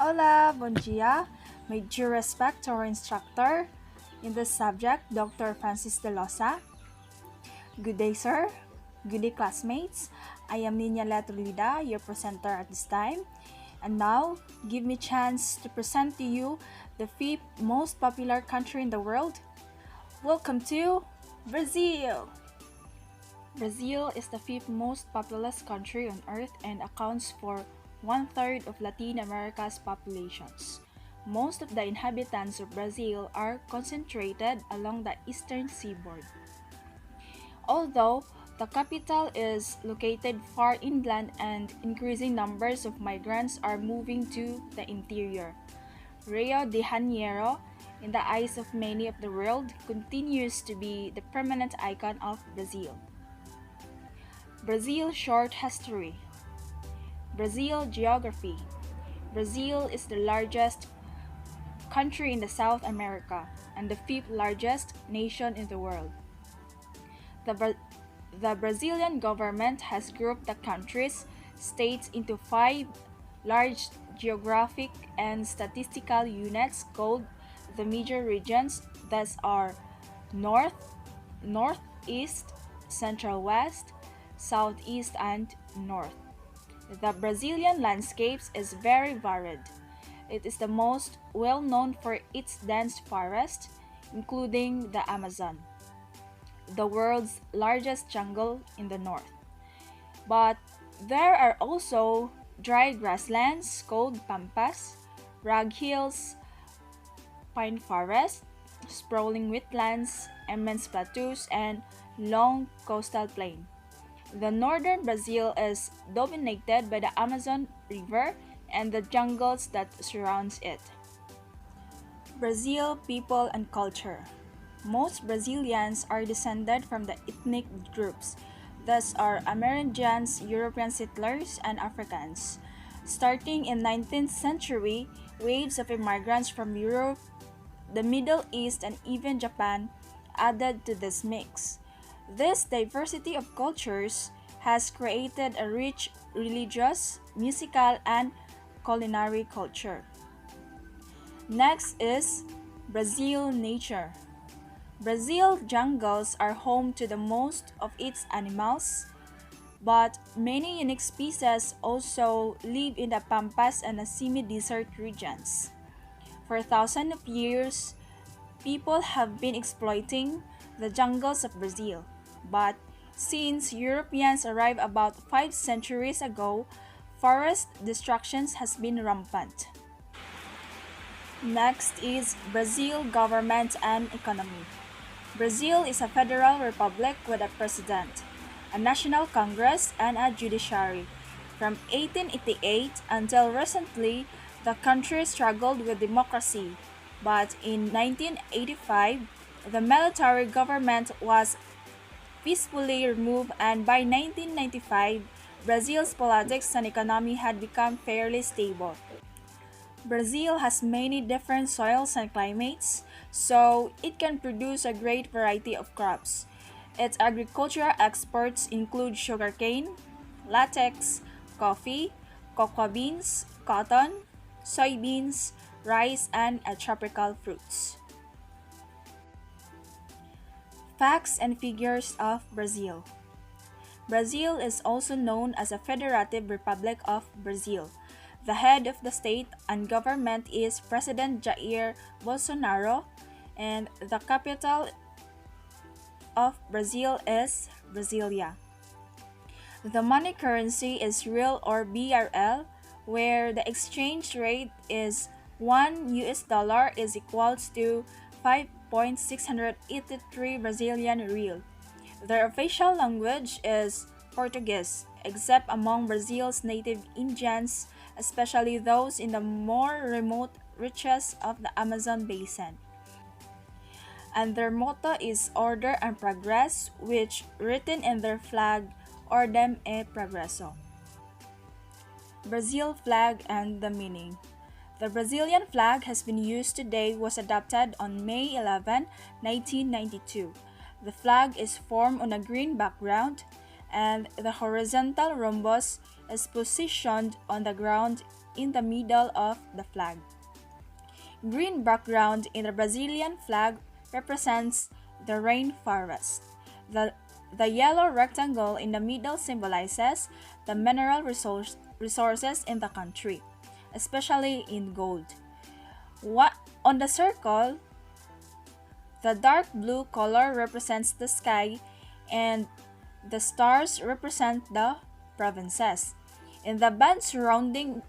Hola, bom dia. May due respect to our instructor in this subject, Dr. Francis De Losa. Good day, sir. Good day, classmates. I am Nina Letrolida, your presenter at this time. And now, give me chance to present to you the fifth most popular country in the world. Welcome to Brazil. Brazil is the fifth most populous country on earth and accounts for one-third of Latin America's populations. Most of the inhabitants of Brazil are concentrated along the eastern seaboard. Although the capital is located far inland and increasing numbers of migrants are moving to the interior, Rio de Janeiro, in the eyes of many of the world, continues to be the permanent icon of Brazil. Brazil short history. Brazil geography. Brazil is the largest country in the South America and the fifth largest nation in the world. The Brazilian government has grouped the country's states into five large geographic and statistical units called the major regions. These are North, Northeast, Central West, Southeast, and North. The Brazilian landscapes is very varied. It is the most well known for its dense forest, including the Amazon, the world's largest jungle in the north. But there are also dry grasslands called pampas, rugged hills, pine forests, sprawling wetlands, immense plateaus, and long coastal plain. The northern Brazil is dominated by the Amazon River and the jungles that surrounds it. Brazil people and culture. Most Brazilians are descended from the ethnic groups. Thus are Amerindians, European settlers, and Africans. Starting in 19th century, waves of immigrants from Europe, the Middle East, and even Japan added to this mix. This diversity of cultures has created a rich religious, musical, and culinary culture. Next is Brazil nature. Brazil jungles are home to the most of its animals, but many unique species also live in the pampas and the semi-desert regions. For thousands of years, people have been exploiting the jungles of Brazil, but since Europeans arrived about 5 centuries ago, forest destruction has been rampant. Next is Brazil government and economy. Brazil is a federal republic with a president, a national congress, and a judiciary. From 1888 until recently, the country struggled with democracy, but in 1985, the military government was peacefully removed, and by 1995, Brazil's politics and economy had become fairly stable. Brazil has many different soils and climates, so it can produce a great variety of crops. Its agricultural exports include sugarcane, latex, coffee, cocoa beans, cotton, soybeans, rice, and tropical fruits. Facts and figures of Brazil. Brazil is also known as a Federative Republic of Brazil. The head of the state and government is President Jair Bolsonaro, and the capital of Brazil is Brasilia. The money currency is real or BRL, where the exchange rate is 1 US dollar is equals to 5.683 Brazilian real. Their official language is Portuguese, except among Brazil's native Indians, especially those in the more remote reaches of the Amazon basin. And their motto is Order and Progress, which written in their flag, Ordem e Progresso. Brazil flag and the meaning. The Brazilian flag has been used today was adopted on May 11, 1992. The flag is formed on a green background, and the horizontal rhombus is positioned on the ground in the middle of the flag. Green background in the Brazilian flag represents the rainforest. The yellow rectangle in the middle symbolizes the mineral resources in the country, especially in gold. On the circle, the dark blue color represents the sky and the stars represent the provinces. In the band surrounding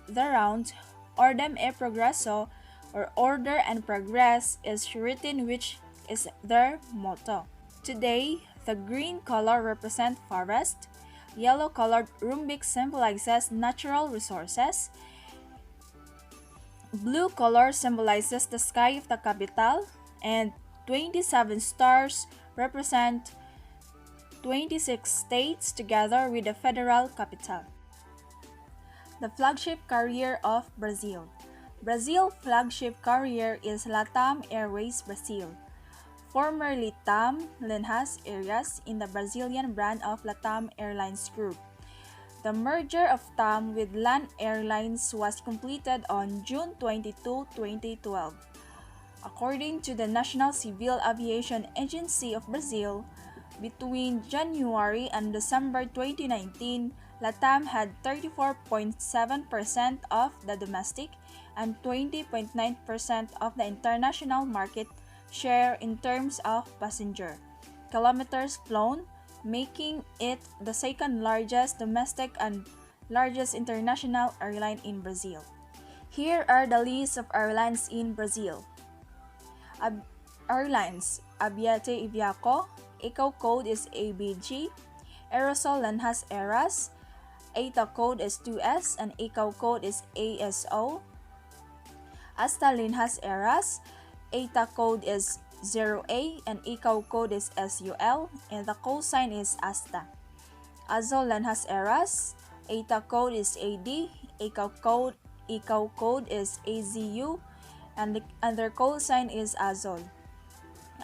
the round, Ordem e Progresso, or Order and Progress, is written, which is their motto. Today, the green color represents forest, yellow colored rhombic symbolizes natural resources, blue color symbolizes the sky of the capital, and 27 stars represent 26 states together with the federal capital. The flagship carrier of Brazil. Brazil's flagship carrier is LATAM Airways Brazil, formerly TAM Linhas Aéreas, in the Brazilian brand of LATAM Airlines Group. The merger of TAM with LAN Airlines was completed on June 22, 2012. According to the National Civil Aviation Agency of Brazil, between January and December 2019, LATAM had 34.7% of the domestic and 20.9% of the international market share in terms of passenger kilometers flown, making it the second largest domestic and largest international airline in Brazil. Here are the list of airlines in Brazil. Airlines: Aviate Aviaco, ICAO code is ABG, Aerosol Linhas Aéreas, ATA code is 2S and ICAO code is ASO. Asta Linhas Aéreas, ATA code is 0A and ICAO code is SUL, and the call sign is ASTA. Azul Linhas Aéreas, ATA code is AD, ICAO code is AZU, and their call sign is Azul.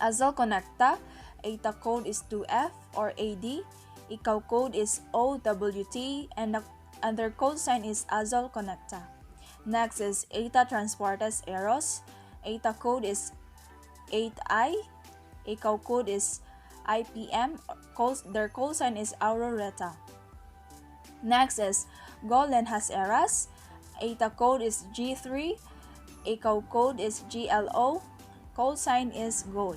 Azul Conecta, ATA code is 2F or AD, ICAO code is OWT, and their code sign is Azul Conecta. Next is ATA Transportes Aeros, ATA code is 8I, ICAO code is IPM, their call sign is Auroreta. Next is GOL Linhas Aéreas, ATA code is G3, ICAO code is GLO, call sign is GOL.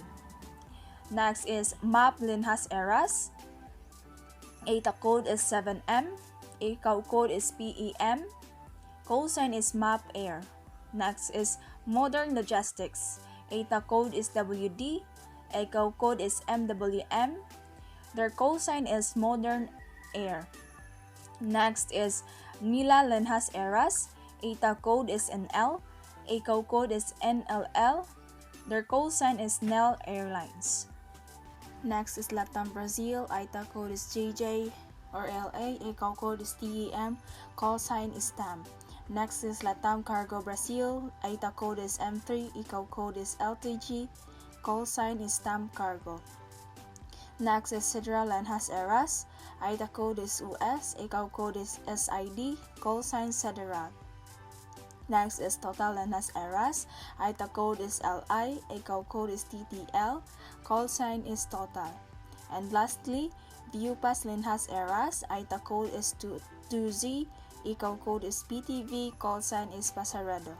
Next is MAP Linhas Aéreas, ATA code is 7M, ICAO code is PEM, call sign is MAP Air. Next is Modern Logistics, ATA code is WD, ICAO code is MWM, their call sign is Modern Air. Next is Nila Linhas Aéreas, ATA code is NL, ICAO code is NLL, their call sign is NEL Airlines. Next is LATAM Brazil, ITA code is JJ or LA, ICAO code is TEM, call sign is TAM. Next is LATAM Cargo Brazil, ITA code is M3, ICAO code is LTG, call sign is TAM Cargo. Next is Sidra Linhas Aéreas, ITA code is US, ICAO code is SID, call sign Sideral. Next is Total Linhas Aéreas, ITA code is LI, ICAO code is TTL, call sign is Total. And lastly, Viupas Linhas Aéreas, ITA code is 2Z, ICAO code is PTV, call sign is Passaredo.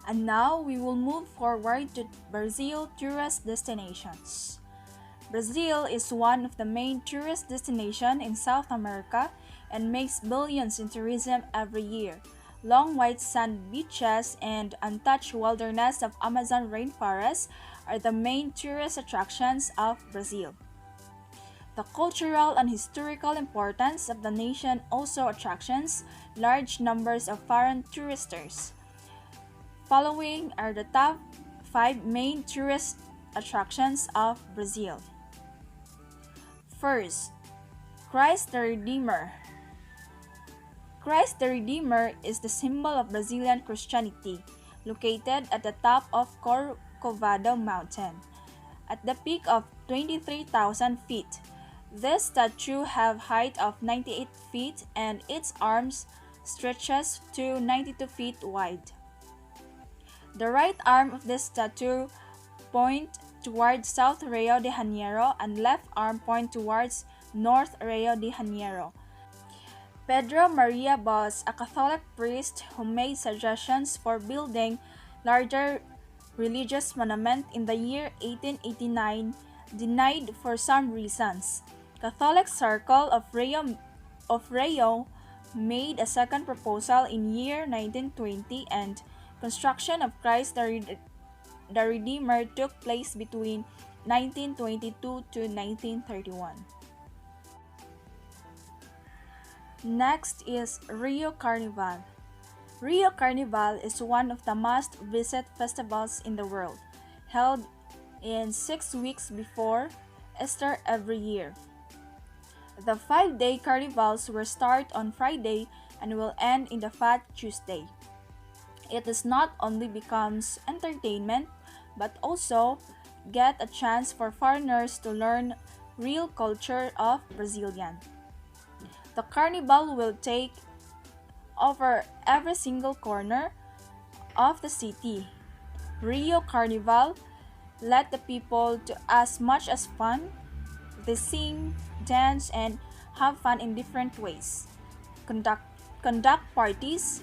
And now we will move forward to Brazil tourist destinations. Brazil is one of the main tourist destinations in South America and makes billions in tourism every year. Long white sand beaches and untouched wilderness of Amazon rainforest are the main tourist attractions of Brazil. The cultural and historical importance of the nation also attracts large numbers of foreign tourists. Following are the top 5 main tourist attractions of Brazil. First, Christ the Redeemer. Christ the Redeemer is the symbol of Brazilian Christianity, located at the top of Corcovado Mountain. At the peak of 23,000 feet, this statue has a height of 98 feet and its arms stretches to 92 feet wide. The right arm of this statue points towards South Rio de Janeiro and left arm points towards North Rio de Janeiro. Pedro Maria Bos, a Catholic priest who made suggestions for building larger religious monument in the year 1889, denied for some reasons. Catholic Circle of Rio made a second proposal in year 1920 and construction of Christ the Redeemer took place between 1922 to 1931. Next is Rio Carnival. Rio Carnival is one of the most visited festivals in the world, held in 6 weeks before Easter every year. The 5-day carnivals will start on Friday and will end in the Fat Tuesday. It is not only becomes entertainment, but also get a chance for foreigners to learn real culture of Brazilian. The carnival will take over every single corner of the city. Rio Carnival let the people to as much as fun. They sing, dance, and have fun in different ways. Conduct parties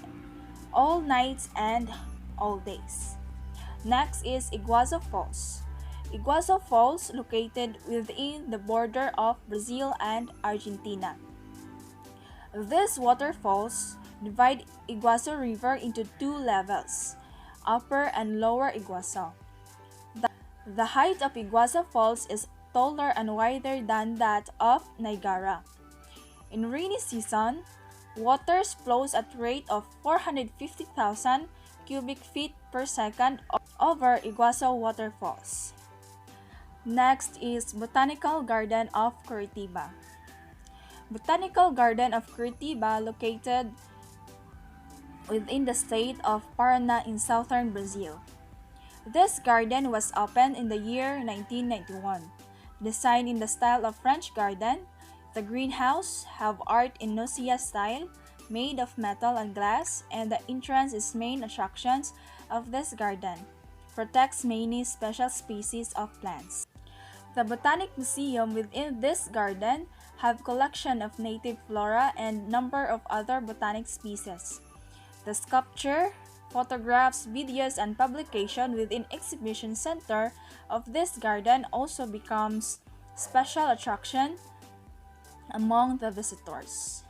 all nights and all days. Next is Iguazu Falls. Iguazu Falls located within the border of Brazil and Argentina. These waterfalls divide Iguazu River into two levels, Upper and Lower Iguazu. The height of Iguazu Falls is taller and wider than that of Niagara. In rainy season, water flows at rate of 450,000 cubic feet per second over Iguazu waterfalls. Next is Botanical Garden of Curitiba. Botanical Garden of Curitiba located within the state of Paraná in southern Brazil. This garden was opened in the year 1991. Designed in the style of French garden, the greenhouse have art in Nocia style, made of metal and glass, and the entrance is main attractions of this garden. Protects many special species of plants. The Botanic Museum within this garden have collection of native flora and number of other botanic species. The sculpture, photographs, videos, and publication within exhibition center of this garden also becomes special attraction among the visitors.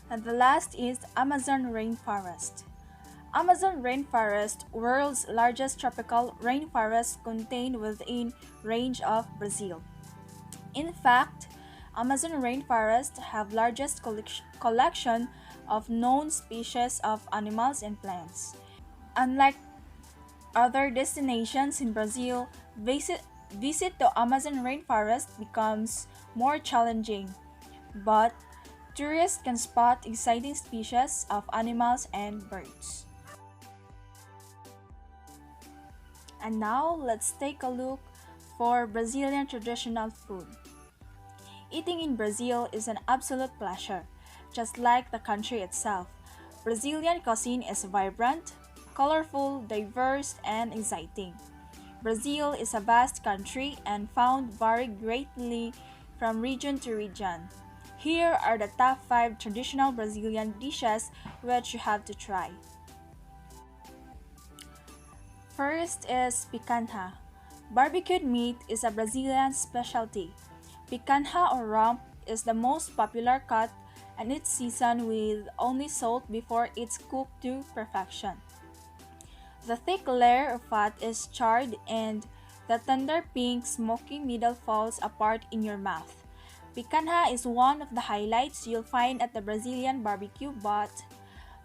And the last is Amazon rainforest. Amazon rainforest, world's largest tropical rainforest contained within range of Brazil. In fact, Amazon rainforest have largest collection of known species of animals and plants. Unlike other destinations in Brazil, visit to Amazon rainforest becomes more challenging, but tourists can spot exciting species of animals and birds. And now, let's take a look for Brazilian traditional food. Eating in Brazil is an absolute pleasure, just like the country itself. Brazilian cuisine is vibrant, colorful, diverse, and exciting. Brazil is a vast country and found vary greatly from region to region. Here are the top 5 traditional Brazilian dishes which you have to try. First is picanha. Barbecued meat is a Brazilian specialty. Picanha or rump is the most popular cut and it's seasoned with only salt before it's cooked to perfection. The thick layer of fat is charred and the tender pink smoky middle falls apart in your mouth. Picanha is one of the highlights you'll find at the Brazilian barbecue, but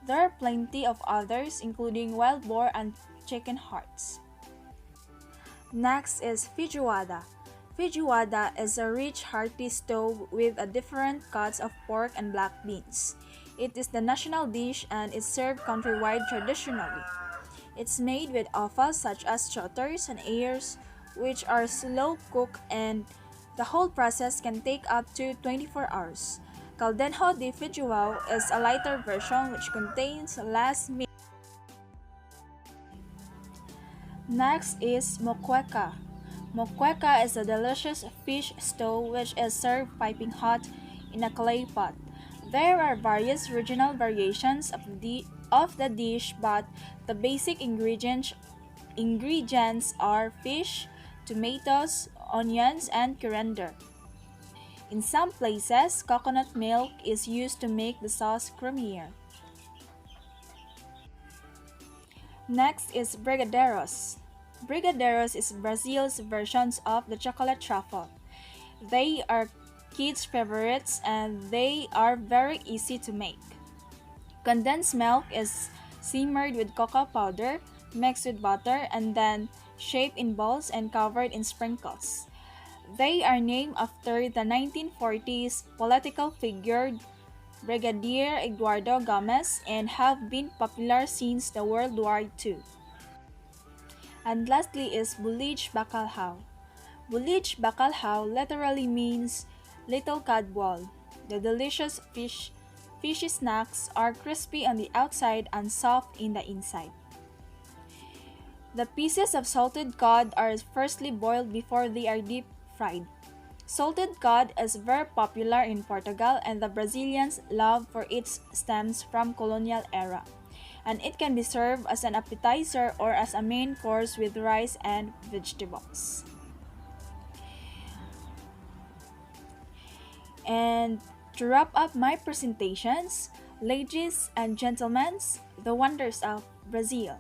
there are plenty of others including wild boar and chicken hearts. Next is feijoada. Feijoada is a rich hearty stew with a different cuts of pork and black beans. It is the national dish and is served countrywide traditionally. It's made with offals such as trotters and ears, which are slow cooked and the whole process can take up to 24 hours. Caldenho de Feijoao is a lighter version which contains less meat. Next is moqueca. Moqueca is a delicious fish stew which is served piping hot in a clay pot. There are various regional variations of the dish, but the basic ingredients are fish, tomatoes, onions, and coriander. In some places, coconut milk is used to make the sauce creamier. Next is brigadeiros. Brigadeiros is Brazil's versions of the chocolate truffle. They are kids' favorites and they are very easy to make. Condensed milk is simmered with cocoa powder, mixed with butter, and then shaped in balls and covered in sprinkles. They are named after the 1940s political figure Brigadier Eduardo Gomes and have been popular since the World War II. And lastly is Bulige Bacalhau. Bulige Bacalhau literally means little cod ball. The delicious fishy snacks are crispy on the outside and soft in the inside. The pieces of salted cod are firstly boiled before they are deep fried. Salted cod is very popular in Portugal and the Brazilians' love for it stems from colonial era. And it can be served as an appetizer or as a main course with rice and vegetables. And to wrap up my presentations, ladies and gentlemen, the wonders of Brazil.